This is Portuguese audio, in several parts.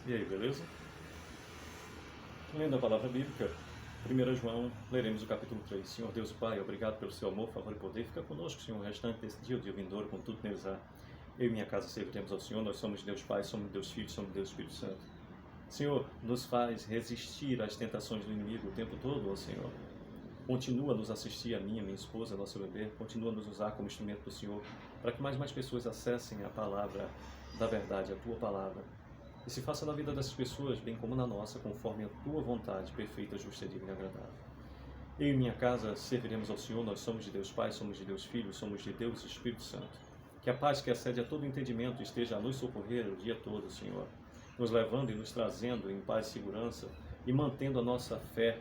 E aí, beleza? Lendo a palavra bíblica, 1 João, leremos o capítulo 3. Senhor Deus e Pai, obrigado pelo seu amor, favor e poder. Fica conosco, Senhor, o restante desse dia, o dia vindouro, com tudo neles há. Eu e minha casa serviremos ao Senhor. Nós somos Deus Pai, somos Deus Filho, somos Deus Espírito Santo. Senhor, nos faz resistir às tentações do inimigo o tempo todo, ó Senhor. Continua a nos assistir, a minha esposa, a nosso bebê. Continua a nos usar como instrumento do Senhor, para que mais pessoas acessem a palavra da verdade, a Tua palavra. E se faça na vida dessas pessoas, bem como na nossa, conforme a Tua vontade, perfeita, justa, digna e agradável. Eu e minha casa serviremos ao Senhor. Nós somos de Deus Pai, somos de Deus Filho, somos de Deus Espírito Santo. Que a paz que excede a todo entendimento esteja a nos socorrer o dia todo, Senhor, nos levando e nos trazendo em paz e segurança e mantendo a nossa fé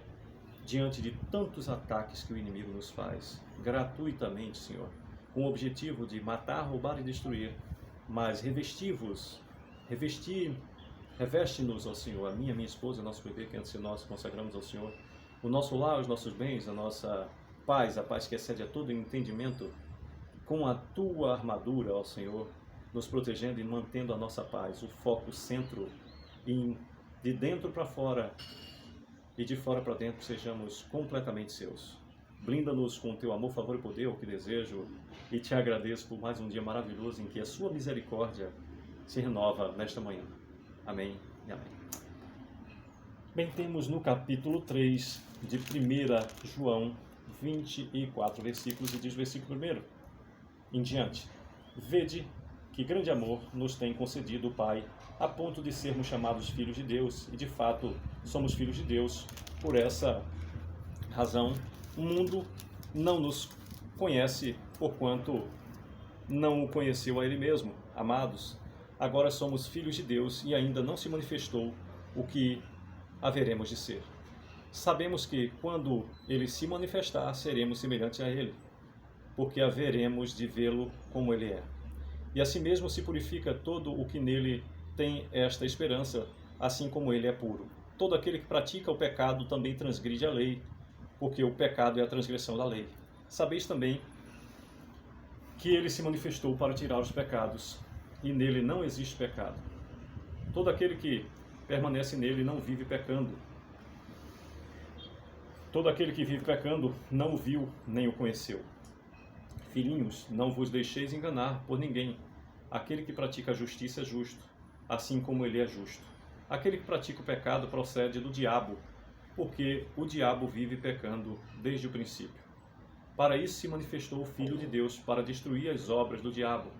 diante de tantos ataques que o inimigo nos faz, gratuitamente, Senhor, com o objetivo de matar, roubar e destruir, mas reveste-nos, ó Senhor, a minha esposa, nosso bebê, que antes de nós consagramos ao Senhor, o nosso lar, os nossos bens, a nossa paz, a paz que excede a todo entendimento, com a Tua armadura, ó Senhor, nos protegendo e mantendo a nossa paz, o foco, o centro, de dentro para fora e de fora para dentro, sejamos completamente Seus. Blinda-nos com o Teu amor, favor e poder, o que desejo, e Te agradeço por mais um dia maravilhoso em que a Sua misericórdia se renova nesta manhã. Amém e amém. Bem, temos no capítulo 3 de 1 João 24 versículos, e diz o versículo 1 em diante: Vede que grande amor nos tem concedido o Pai, a ponto de sermos chamados filhos de Deus, e de fato somos filhos de Deus. Por essa razão, o mundo não nos conhece, porquanto não o conheceu a Ele mesmo. Amados, agora somos filhos de Deus e ainda não se manifestou o que haveremos de ser. Sabemos que quando Ele se manifestar, seremos semelhantes a Ele, porque haveremos de vê-lo como Ele é. E assim mesmo se purifica todo o que nele tem esta esperança, assim como Ele é puro. Todo aquele que pratica o pecado também transgride a lei, porque o pecado é a transgressão da lei. Sabeis também que Ele se manifestou para tirar os pecados, e nele não existe pecado. Todo aquele que permanece nele não vive pecando. Todo aquele que vive pecando não o viu nem o conheceu. Filhinhos, não vos deixeis enganar por ninguém. Aquele que pratica a justiça é justo, assim como Ele é justo. Aquele que pratica o pecado procede do diabo, porque o diabo vive pecando desde o princípio. Para isso se manifestou o Filho de Deus, para destruir as obras do diabo.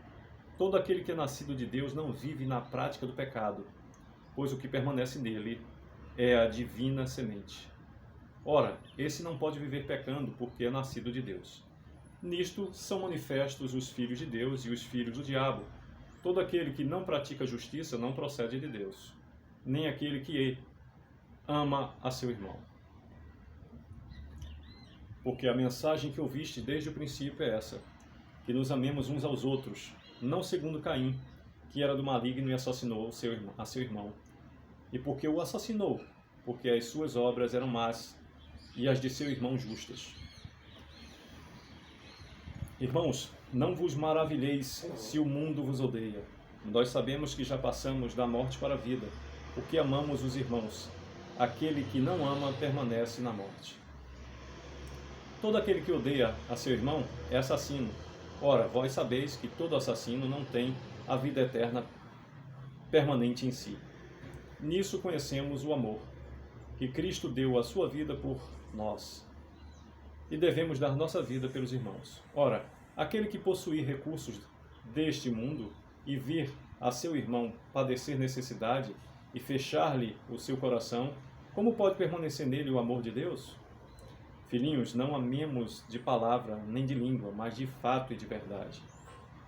Todo aquele que é nascido de Deus não vive na prática do pecado, pois o que permanece nele é a divina semente. Ora, esse não pode viver pecando, porque é nascido de Deus. Nisto são manifestos os filhos de Deus e os filhos do diabo. Todo aquele que não pratica justiça não procede de Deus, nem aquele que ama a seu irmão. Porque a mensagem que ouviste desde o princípio é essa, que nos amemos uns aos outros, não segundo Caim, que era do maligno e assassinou a seu irmão. E porque o assassinou, porque as suas obras eram más e as de seu irmão justas. Irmãos, não vos maravilheis se o mundo vos odeia. Nós sabemos que já passamos da morte para a vida, porque amamos os irmãos. Aquele que não ama permanece na morte. Todo aquele que odeia a seu irmão é assassino. Ora, vós sabeis que todo assassino não tem a vida eterna permanente em si. Nisso conhecemos o amor, que Cristo deu a sua vida por nós, e devemos dar nossa vida pelos irmãos. Ora, aquele que possuir recursos deste mundo e vir a seu irmão padecer necessidade e fechar-lhe o seu coração, como pode permanecer nele o amor de Deus? Filhinhos, não amemos de palavra nem de língua, mas de fato e de verdade.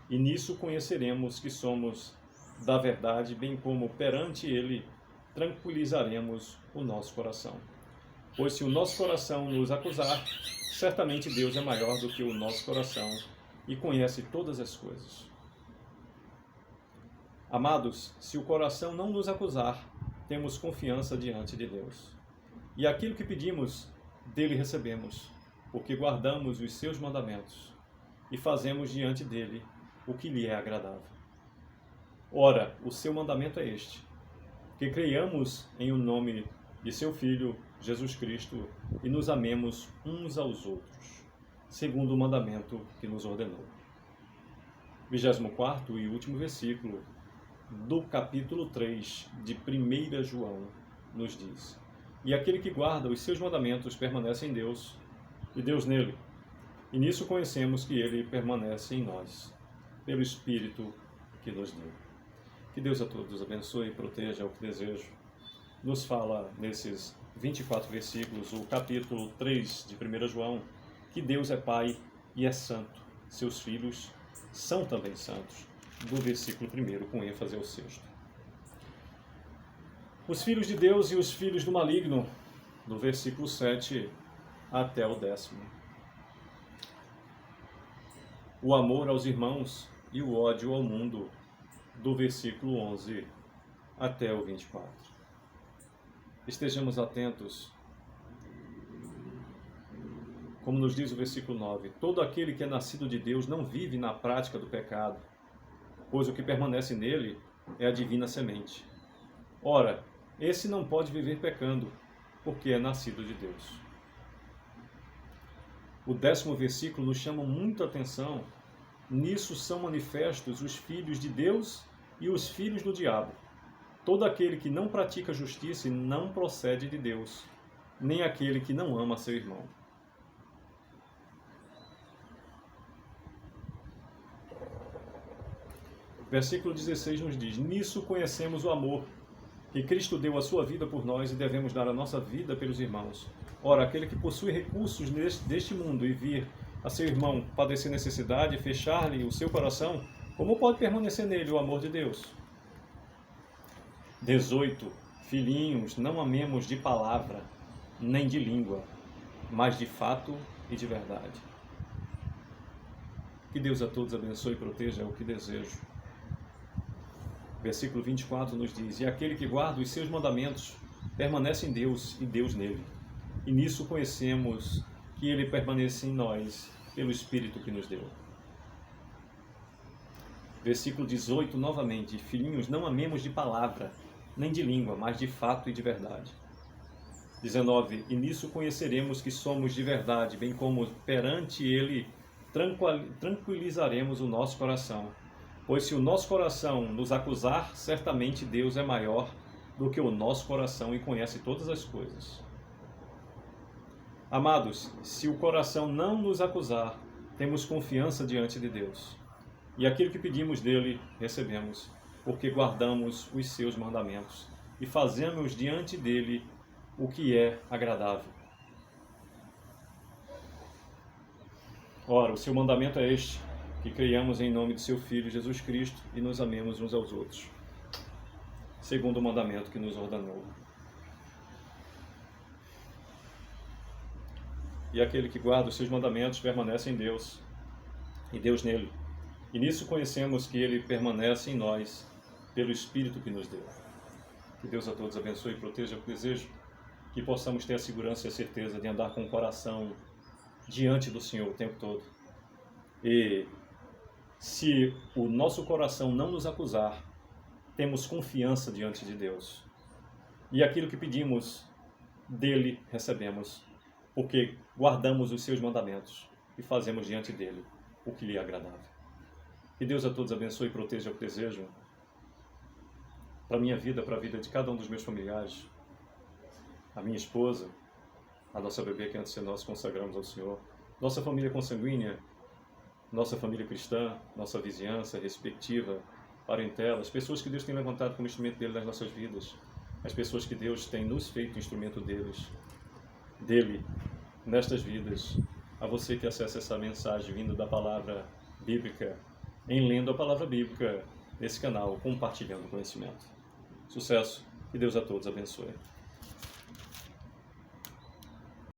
E nisso conheceremos que somos da verdade, bem como perante Ele tranquilizaremos o nosso coração. Pois se o nosso coração nos acusar, certamente Deus é maior do que o nosso coração e conhece todas as coisas. Amados, se o coração não nos acusar, temos confiança diante de Deus. E aquilo que pedimos, dele recebemos, porque guardamos os seus mandamentos e fazemos diante dele o que lhe é agradável. Ora, o seu mandamento é este: que creiamos em o nome de seu Filho, Jesus Cristo, e nos amemos uns aos outros, segundo o mandamento que nos ordenou. 24º e último versículo do capítulo 3 de 1 João nos diz: E aquele que guarda os seus mandamentos permanece em Deus, e Deus nele. E nisso conhecemos que ele permanece em nós, pelo Espírito que nos deu. Que Deus a todos abençoe e proteja, é o que desejo. Nos fala nesses 24 versículos, o capítulo 3 de 1 João, que Deus é Pai e é santo. Seus filhos são também santos. Do versículo 1, com ênfase ao 6º. Os filhos de Deus e os filhos do maligno, do versículo 7 até o 10º. O amor aos irmãos e o ódio ao mundo, do versículo 11 até o 24. Estejamos atentos. Como nos diz o versículo 9, todo aquele que é nascido de Deus não vive na prática do pecado, pois o que permanece nele é a divina semente. Ora, esse não pode viver pecando, porque é nascido de Deus. O 10º versículo nos chama muito a atenção. Nisso são manifestos os filhos de Deus e os filhos do diabo. Todo aquele que não pratica justiça não procede de Deus, nem aquele que não ama seu irmão. Versículo 16 nos diz: Nisso conhecemos o amor, que Cristo deu a sua vida por nós e devemos dar a nossa vida pelos irmãos. Ora, aquele que possui recursos deste mundo e vir a seu irmão padecer necessidade e fechar-lhe o seu coração, como pode permanecer nele o amor de Deus? 18. Filhinhos, não amemos de palavra, nem de língua, mas de fato e de verdade. Que Deus a todos abençoe e proteja, é o que desejo. Versículo 24 nos diz: E aquele que guarda os seus mandamentos permanece em Deus e Deus nele. E nisso conhecemos que ele permanece em nós pelo Espírito que nos deu. Versículo 18 novamente: Filhinhos, não amemos de palavra, nem de língua, mas de fato e de verdade. 19. E nisso conheceremos que somos de verdade, bem como perante ele tranquilizaremos o nosso coração. Pois se o nosso coração nos acusar, certamente Deus é maior do que o nosso coração e conhece todas as coisas. Amados, se o coração não nos acusar, temos confiança diante de Deus. E aquilo que pedimos dele, recebemos, porque guardamos os seus mandamentos e fazemos diante dele o que é agradável. Ora, o seu mandamento é este: que creiamos em nome de seu Filho Jesus Cristo e nos amemos uns aos outros, segundo o mandamento que nos ordenou. E aquele que guarda os seus mandamentos permanece em Deus, e Deus nele. E nisso conhecemos que ele permanece em nós, pelo Espírito que nos deu. Que Deus a todos abençoe e proteja. Eu desejo que possamos ter a segurança e a certeza de andar com o coração diante do Senhor o tempo todo. E se o nosso coração não nos acusar, temos confiança diante de Deus. E aquilo que pedimos dele, recebemos, porque guardamos os seus mandamentos e fazemos diante dele o que lhe é agradável. Que Deus a todos abençoe e proteja, o que desejo para a minha vida, para a vida de cada um dos meus familiares, a minha esposa, a nossa bebê que antes de nós consagramos ao Senhor, nossa família consanguínea, nossa família cristã, nossa vizinhança respectiva, parentela, as pessoas que Deus tem levantado como instrumento dele nas nossas vidas, as pessoas que Deus tem nos feito instrumento dele, nestas vidas. A você que acessa essa mensagem vindo da palavra bíblica, em lendo a palavra bíblica nesse canal, compartilhando conhecimento. Sucesso, que Deus a todos abençoe.